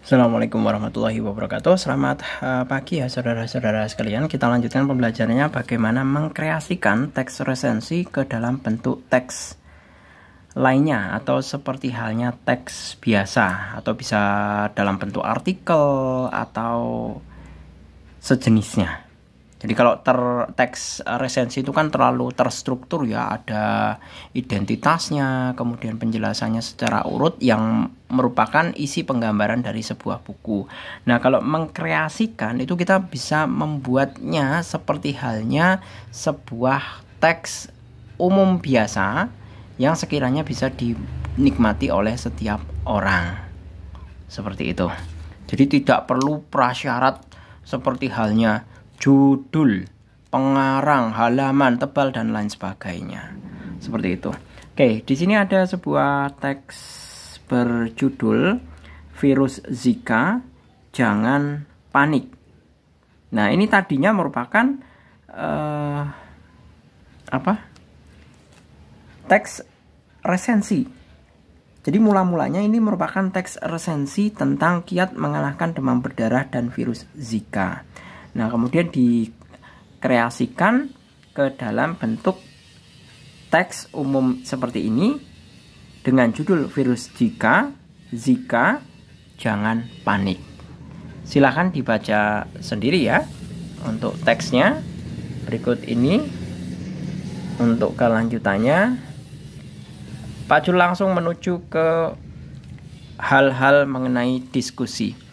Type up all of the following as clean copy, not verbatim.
Assalamualaikum warahmatullahi wabarakatuh. Selamat pagi ya saudara-saudara sekalian. Kita lanjutkan pembelajarannya bagaimana mengkreasikan teks resensi ke dalam bentuk teks lainnya atau seperti halnya teks biasa atau bisa dalam bentuk artikel atau sejenisnya. Jadi kalau teks resensi itu kan terlalu terstruktur ya, ada identitasnya, kemudian penjelasannya secara urut yang merupakan isi penggambaran dari sebuah buku. Nah, kalau mengkreasikan itu kita bisa membuatnya seperti halnya sebuah teks umum biasa yang sekiranya bisa dinikmati oleh setiap orang. Seperti itu. Jadi tidak perlu prasyarat seperti halnya judul, pengarang, halaman tebal dan lain sebagainya. Seperti itu. Oke, di sini ada sebuah teks berjudul Virus Zika, Jangan Panik. Nah, ini tadinya merupakan teks resensi. Jadi mula-mulanya ini merupakan teks resensi tentang kiat mengalahkan demam berdarah dan virus Zika. Nah, kemudian dikreasikan ke dalam bentuk teks umum seperti ini dengan judul Virus Zika, Jangan Panik. Silahkan dibaca sendiri ya untuk teksnya. Berikut ini untuk kelanjutannya. Pak Jul langsung menuju ke hal-hal mengenai diskusi.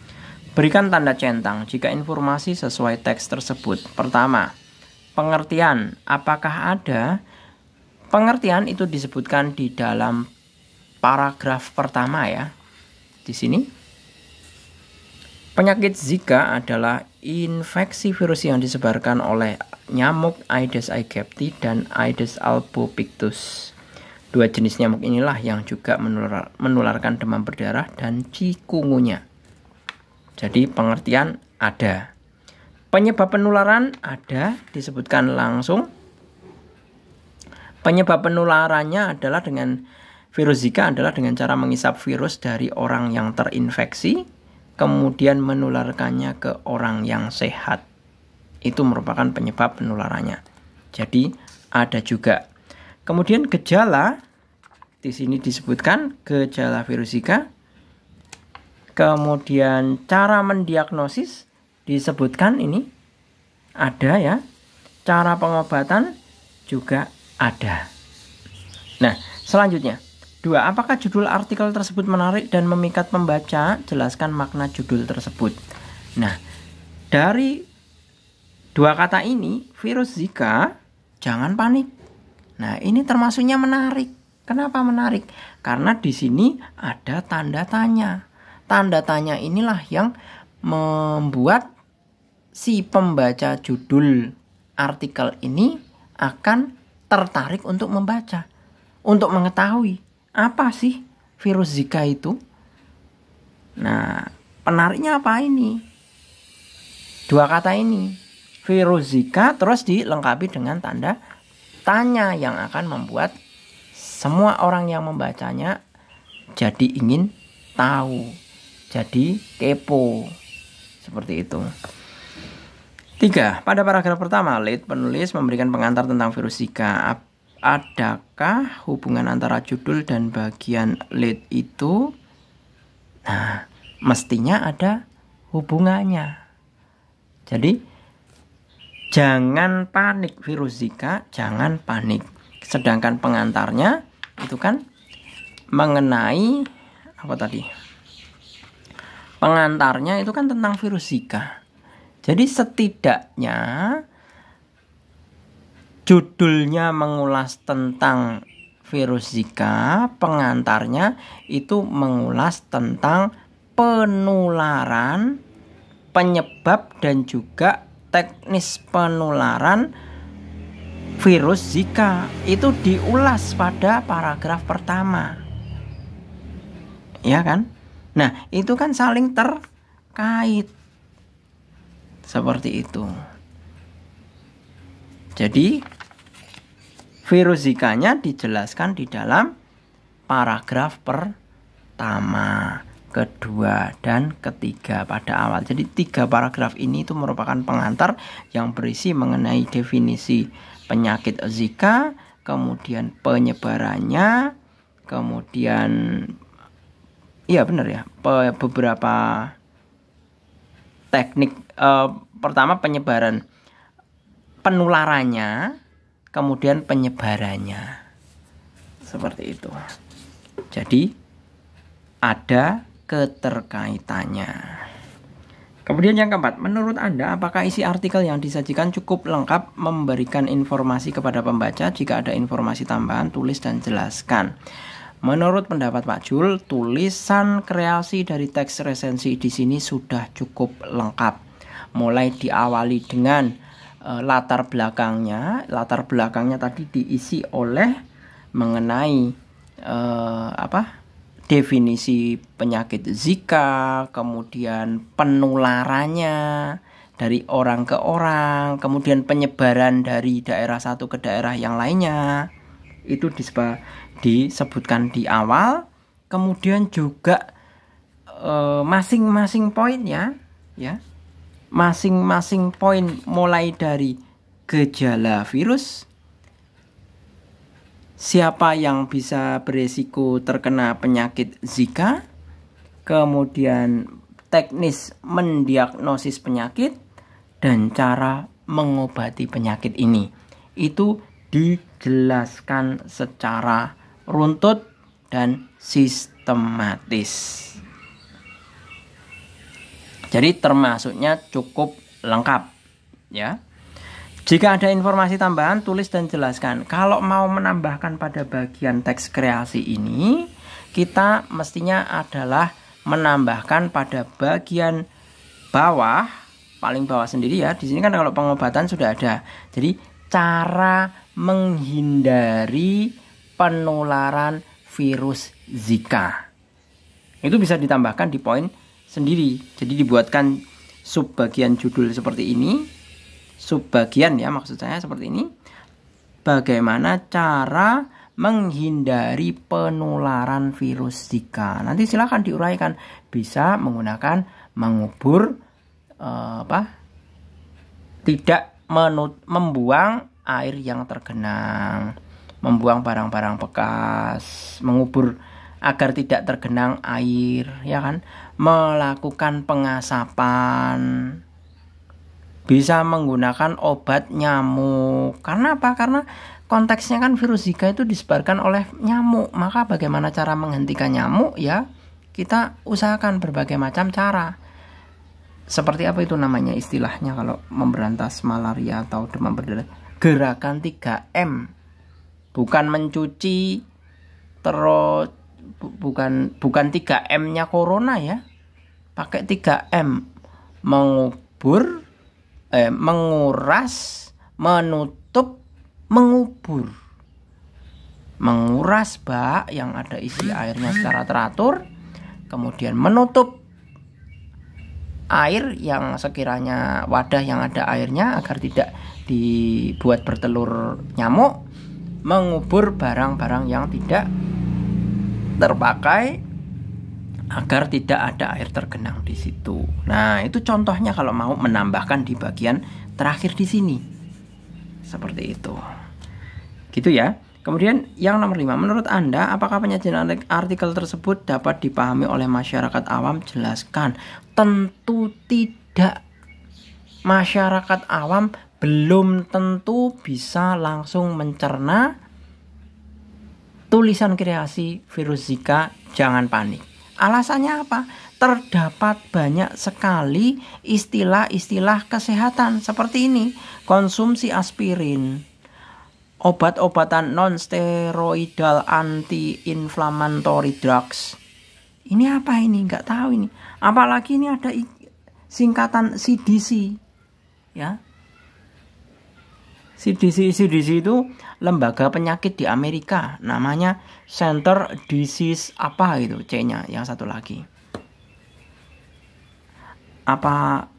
Berikan tanda centang jika informasi sesuai teks tersebut. Pertama, pengertian. Apakah ada? Pengertian itu disebutkan di dalam paragraf pertama ya. Di sini. Penyakit Zika adalah infeksi virus yang disebarkan oleh nyamuk Aedes aegypti dan Aedes albopictus. Dua jenis nyamuk inilah yang juga menularkan demam berdarah dan cikungunya. Jadi pengertian ada. Penyebab penularan ada, disebutkan langsung. Penyebab penularannya adalah dengan virus Zika adalah dengan cara menghisap virus dari orang yang terinfeksi, kemudian menularkannya ke orang yang sehat. Itu merupakan penyebab penularannya. Jadi ada juga. Kemudian gejala, di sini disebutkan gejala virus Zika. Kemudian cara mendiagnosis disebutkan ini ada ya. Cara pengobatan juga ada. Nah, selanjutnya. 2. Apakah judul artikel tersebut menarik dan memikat pembaca? Jelaskan makna judul tersebut. Nah, dari dua kata ini, virus Zika, jangan panik. Nah, ini termasuknya menarik. Kenapa menarik? Karena di sini ada tanda tanya. Tanda tanya inilah yang membuat si pembaca judul artikel ini akan tertarik untuk membaca, untuk mengetahui apa sih virus Zika itu. Nah, penariknya apa ini? Dua kata ini, virus Zika, terus dilengkapi dengan tanda tanya yang akan membuat semua orang yang membacanya jadi ingin tahu. Jadi kepo. Seperti itu. 3. Pada paragraf pertama, lead penulis memberikan pengantar tentang virus Zika. Adakah hubungan antara judul dan bagian lead itu? Nah, mestinya ada hubungannya. Jadi, jangan panik virus Zika, jangan panik. Sedangkan pengantarnya itu kan mengenai apa tadi? Pengantarnya itu kan tentang virus Zika. Jadi setidaknya judulnya mengulas tentang virus Zika, pengantarnya itu mengulas tentang penularan, penyebab dan juga teknis penularan virus Zika. Itu diulas pada paragraf pertama. Ya kan? Nah, itu kan saling terkait. Seperti itu. Jadi, virus Zikanya dijelaskan di dalam paragraf pertama. kedua, dan ketiga pada awal. Jadi 3 paragraf ini itu merupakan pengantar yang berisi mengenai definisi penyakit Zika, kemudian penyebarannya, kemudian iya benar ya, beberapa teknik, pertama penyebaran, penularannya, kemudian penyebarannya, seperti itu. Jadi ada keterkaitannya. Kemudian yang keempat, menurut Anda apakah isi artikel yang disajikan cukup lengkap memberikan informasi kepada pembaca? Jika ada informasi tambahan, tulis dan jelaskan. Menurut pendapat Pak Jul, tulisan kreasi dari teks resensi di sini sudah cukup lengkap. Mulai diawali dengan latar belakangnya. Latar belakangnya tadi diisi oleh mengenai definisi penyakit Zika, kemudian penularannya dari orang ke orang, kemudian penyebaran dari daerah satu ke daerah yang lainnya. Itu disebutkan di awal. Kemudian juga masing-masing poinnya, ya, masing-masing poin mulai dari gejala virus, siapa yang bisa beresiko terkena penyakit Zika, kemudian teknis mendiagnosis penyakit, dan cara mengobati penyakit ini. Itu dijelaskan secara runtut dan sistematis. Jadi termasuknya cukup lengkap, ya. Jika ada informasi tambahan, tulis dan jelaskan. Kalau mau menambahkan pada bagian teks kreasi ini, kita mestinya adalah menambahkan pada bagian bawah, paling bawah sendiri ya. Di sini kan kalau pengobatan sudah ada. Jadi cara menghindari penularan virus Zika. Itu bisa ditambahkan di poin sendiri. Jadi dibuatkan subbagian judul seperti ini. Subbagian ya, maksud saya seperti ini. Bagaimana cara menghindari penularan virus Zika. Nanti silakan diuraikan. Bisa menggunakan mengubur tidak membuang air yang tergenang, membuang barang-barang bekas, mengubur agar tidak tergenang air, ya kan? Melakukan pengasapan. Bisa menggunakan obat nyamuk. Karena apa? Karena konteksnya kan virus Zika itu disebarkan oleh nyamuk. Maka bagaimana cara menghentikan nyamuk? Ya, kita usahakan berbagai macam cara. Seperti apa itu namanya istilahnya kalau memberantas malaria atau demam berdarah? Gerakan 3M. Bukan mencuci, terus bukan 3M-nya corona ya. Pakai 3M. Mengubur, menguras, menutup, mengubur. Menguras bak yang ada isi airnya secara teratur, kemudian menutup air yang sekiranya wadah yang ada airnya agar tidak dibuat bertelur nyamuk, mengubur barang-barang yang tidak terpakai agar tidak ada air tergenang di situ. Nah, itu contohnya kalau mau menambahkan di bagian terakhir di sini. Seperti itu. Gitu ya. Kemudian yang nomor 5, menurut Anda apakah penyajian artikel tersebut dapat dipahami oleh masyarakat awam? Jelaskan. Tentu tidak. Masyarakat awam belum tentu bisa langsung mencerna tulisan kreasi virus Zika. Jangan panik. Alasannya apa? Terdapat banyak sekali istilah-istilah kesehatan seperti ini. Konsumsi aspirin, obat-obatan non-steroidal anti-inflammatory drugs. Ini apa ini? Nggak tahu ini. Apalagi ini ada singkatan CDC. Ya. CDC itu lembaga penyakit di Amerika, namanya Center Disease apa gitu, C-nya yang satu lagi. Apa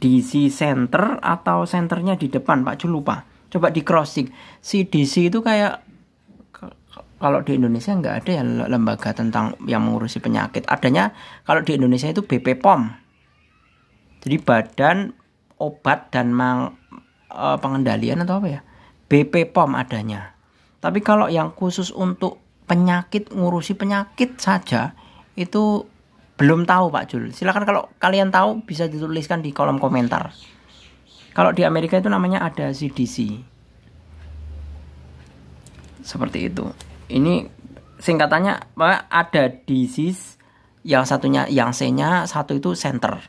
DC Center atau senternya di depan, Pak Jul lupa. Coba di crossing. CDC itu kayak kalau di Indonesia nggak ada ya lembaga tentang yang mengurusi penyakit. Adanya kalau di Indonesia itu BP POM. Jadi Badan Obat dan Pengendalian atau apa ya? BP POM adanya. Tapi kalau yang khusus untuk penyakit, ngurusi penyakit saja itu belum tahu Pak Jul. Silakan kalau kalian tahu bisa dituliskan di kolom komentar. Kalau di Amerika itu namanya ada CDC. Seperti itu. Ini singkatannya ada disease, yang satunya yang C-nya, satu itu center.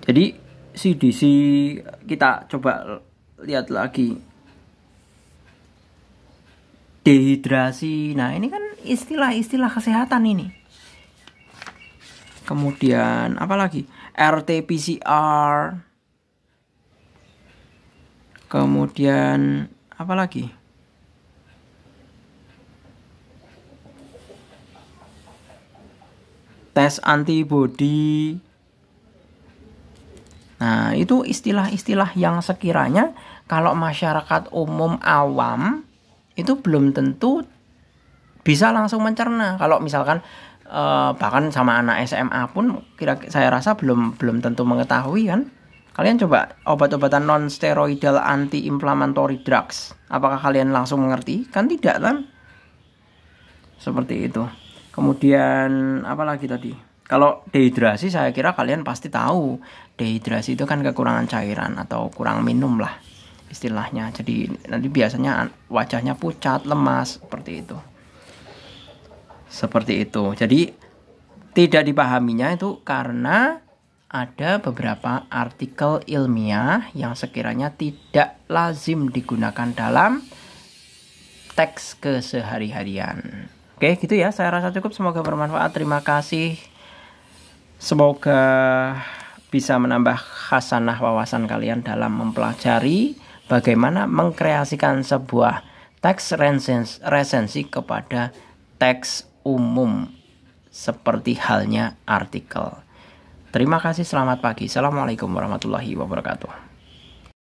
Jadi CDC kita coba lihat lagi. Dehidrasi. Nah, ini kan istilah-istilah kesehatan ini. Kemudian apa lagi? RT-PCR. Kemudian apa lagi? Tes antibodi. Nah, itu istilah-istilah yang sekiranya kalau masyarakat umum awam itu belum tentu bisa langsung mencerna. Kalau misalkan bahkan sama anak SMA pun saya rasa belum tentu mengetahui kan. Kalian coba obat-obatan non-steroidal anti-inflammatory drugs. Apakah kalian langsung mengerti? Kan tidak kan? Seperti itu. Kemudian apa lagi tadi? Kalau dehidrasi saya kira kalian pasti tahu. Dehidrasi itu kan kekurangan cairan atau kurang minum lah istilahnya. Jadi nanti biasanya wajahnya pucat, lemas, seperti itu. Seperti itu. Jadi tidak dipahaminya itu karena ada beberapa artikel ilmiah yang sekiranya tidak lazim digunakan dalam teks kesehari-harian. Oke, gitu ya. Saya rasa cukup. Semoga bermanfaat. Terima kasih. Semoga bisa menambah khasanah wawasan kalian dalam mempelajari bagaimana mengkreasikan sebuah teks resensi kepada teks umum seperti halnya artikel. Terima kasih, selamat pagi. Assalamualaikum warahmatullahi wabarakatuh.